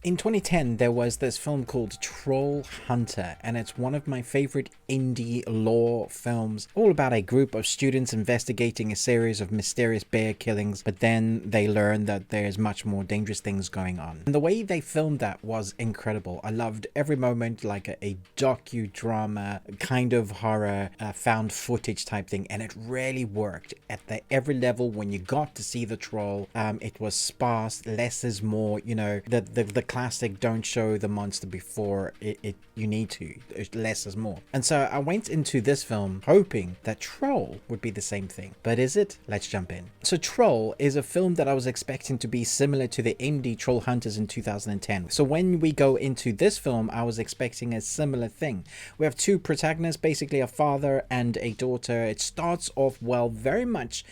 In 2010, there was this film called Troll Hunter, and it's one of my favorite indie lore films, all about a group of students investigating a series of mysterious bear killings, but then they learn that there's much more dangerous things going on. And the way they filmed that was incredible. I loved every moment, like a docudrama kind of horror, found footage type thing, and it really worked at every level. When you got to see the troll, it was sparse, less is more, you know, the classic don't show the monster before you need to, less is more. And so I went into this film hoping that Troll would be the same thing, but is it? Let's jump in. So Troll is a film that I was expecting to be similar to the indie Troll Hunters in 2010. So when we go into this film, I was expecting a similar thing. We have two protagonists, basically a father and a daughter. It starts off well, very much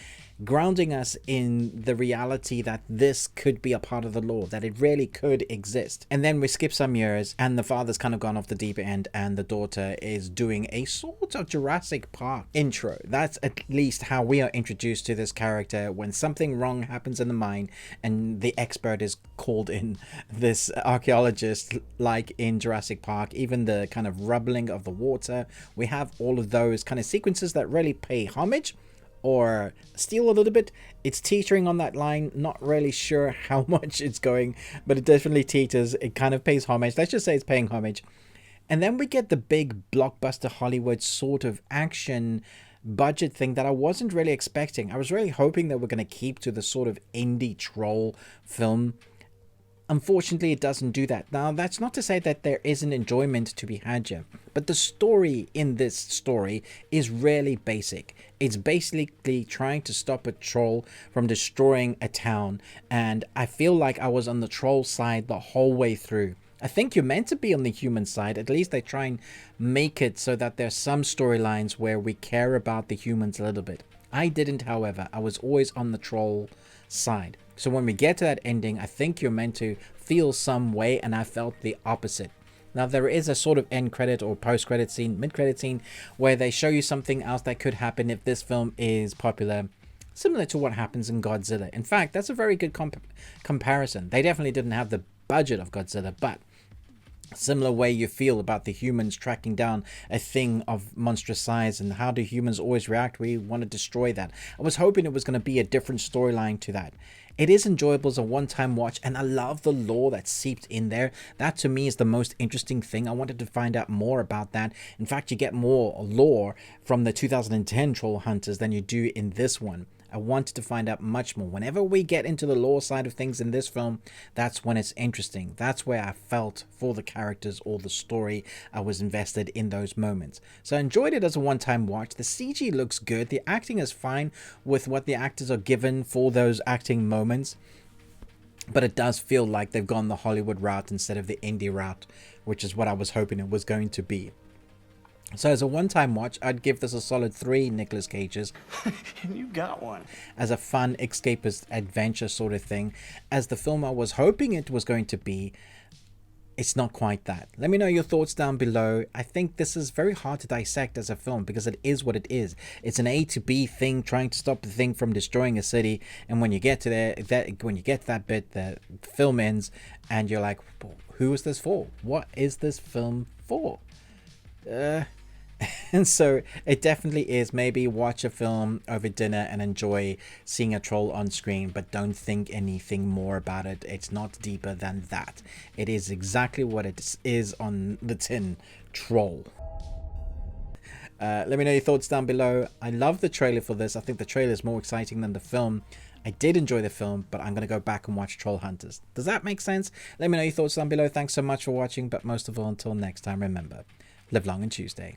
grounding us in the reality that this could be a part of the lore, that it really could exist. And then we skip some years and the father's kind of gone off the deep end and the daughter is doing a sort of Jurassic Park intro. That's at least how we are introduced to this character when something wrong happens in the mine and the expert is called in, this archaeologist, like in Jurassic Park. Even the kind of rubbling of the water, we have all of those kind of sequences that really pay homage or steal a little bit. It's teetering on that line, not really sure how much it's going, but it definitely teeters. It kind of pays homage. Let's just say it's paying homage. And then we get the big blockbuster Hollywood sort of action budget thing that I wasn't really expecting. I was really hoping that we're going to keep to the sort of indie troll film. Unfortunately, it doesn't do that. Now, that's not to say that there isn't enjoyment to be had here, but the story in this story is really basic. It's basically trying to stop a troll from destroying a town, and I feel like I was on the troll side the whole way through. I think you're meant to be on the human side. At least they try and make it so that there's some storylines where we care about the humans a little bit. I didn't, however. I was always on the troll side. So when we get to that ending, I think you're meant to feel some way, and I felt the opposite. Now, there is a sort of end credit or post credit scene, mid credit scene, where they show you something else that could happen if this film is popular, similar to what happens in Godzilla. In fact, that's a very good comparison. They definitely didn't have the budget of Godzilla, but similar way you feel about the humans tracking down a thing of monstrous size, and how do humans always react? We want to destroy that. I was hoping it was going to be a different storyline to that. It is enjoyable as a one-time watch, and I love the lore that's seeped in there. That to me is the most interesting thing. I wanted to find out more about that. In fact, you get more lore from the 2010 Troll Hunters than you do in this one. I wanted to find out much more. Whenever we get into the lore side of things in this film, that's when it's interesting. That's where I felt for the characters or the story. I was invested in those moments. So I enjoyed it as a one-time watch. The CG looks good. The acting is fine with what the actors are given for those acting moments. But it does feel like they've gone the Hollywood route instead of the indie route, which is what I was hoping it was going to be. So as a one-time watch, I'd give this a solid 3 Nicolas Cages. You got one. As a fun escapist adventure sort of thing. As the film I was hoping it was going to be, it's not quite that. Let me know your thoughts down below. I think this is very hard to dissect as a film because it is what it is. It's an A to B thing trying to stop the thing from destroying a city. And when you get to that bit, the film ends and you're like, who is this for? What is this film for? And so it definitely is. Maybe watch a film over dinner and enjoy seeing a troll on screen, but don't think anything more about it. It's not deeper than that. It is exactly what it is on the tin: troll. Let me know your thoughts down below. I love the trailer for this. I think the trailer is more exciting than the film. I did enjoy the film, but I'm going to go back and watch Troll Hunters. Does that make sense? Let me know your thoughts down below. Thanks so much for watching, but most of all, until next time, remember, live long and Tuesday.